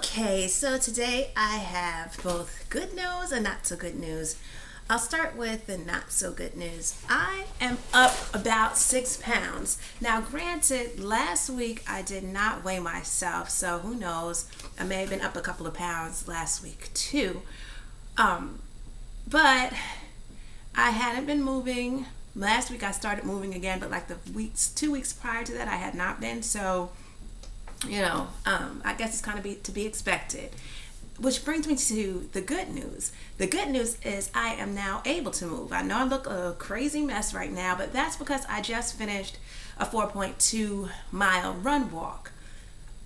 Okay, so today I have both good news and not so good news. I'll start with the not so good news. I am up about 6 pounds. Now, granted, last week I did not weigh myself, so who knows? I may have been up a couple of pounds last week too. But I hadn't been moving. Last week I started moving again, but like the 2 weeks prior to that, I had not been. So I guess it's kind of to be expected. Which brings me to the good news. The good news is I am now able to move. I know I look a crazy mess right now, but that's because I just finished a 4.2 mile run walk.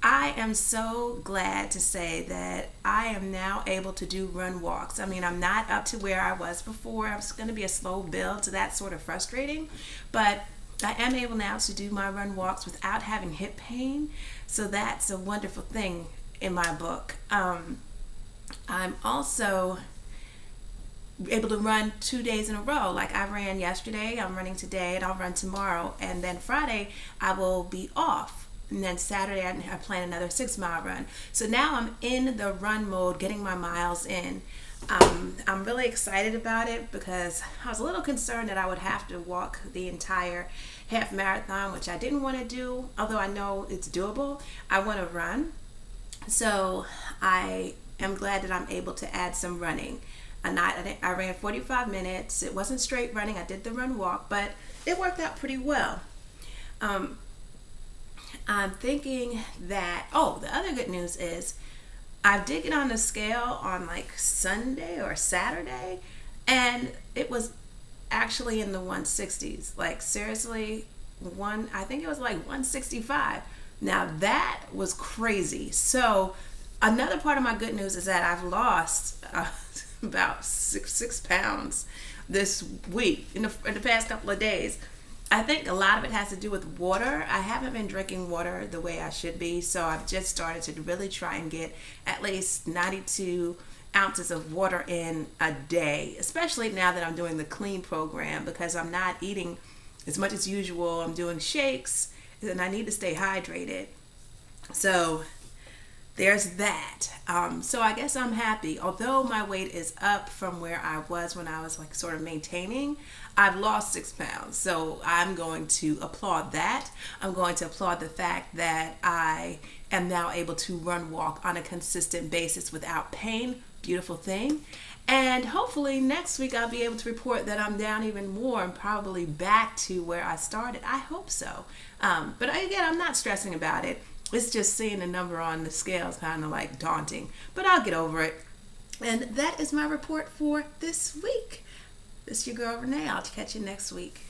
I am so glad to say that I am now able to do run walks. I mean, I'm not up to where I was before. I was going to be a slow build, so that's sort of frustrating. But I am able now to do my run walks without having hip pain. So that's a wonderful thing in my book. I'm also able to run 2 days in a row. Like I ran yesterday, I'm running today, and I'll run tomorrow. And then Friday, I will be off. And then Saturday, I plan another 6 mile run. So now I'm in the run mode, getting my miles in. I'm really excited about it because I was a little concerned that I would have to walk the entire half marathon, which I didn't want to do, although I know it's doable. I want to run. So I am glad that I'm able to add some running. I ran 45 minutes. It wasn't straight running. I did the run walk, but it worked out pretty well. I'm thinking that, the other good news is I did get on the scale on like Sunday or Saturday, and it was actually in the 160s. Like seriously, I think it was like 165. Now that was crazy. So another part of my good news is that I've lost about six pounds this week in the past couple of days. I think a lot of it has to do with water. I haven't been drinking water the way I should be, so I've just started to really try and get at least 92 ounces of water in a day, especially now that I'm doing the clean program, because I'm not eating as much as usual. I'm doing shakes, and I need to stay hydrated. So there's that. So I guess I'm happy. Although my weight is up from where I was when I was like sort of maintaining, I've lost 6 pounds. So I'm going to applaud that. I'm going to applaud the fact that I am now able to run walk on a consistent basis without pain. Beautiful thing. And hopefully next week I'll be able to report that I'm down even more and probably back to where I started. I hope so. But again, I'm not stressing about it. It's just seeing the number on the scale is kind of like daunting, but I'll get over it. And that is my report for this week. This is your girl Renee. I'll catch you next week.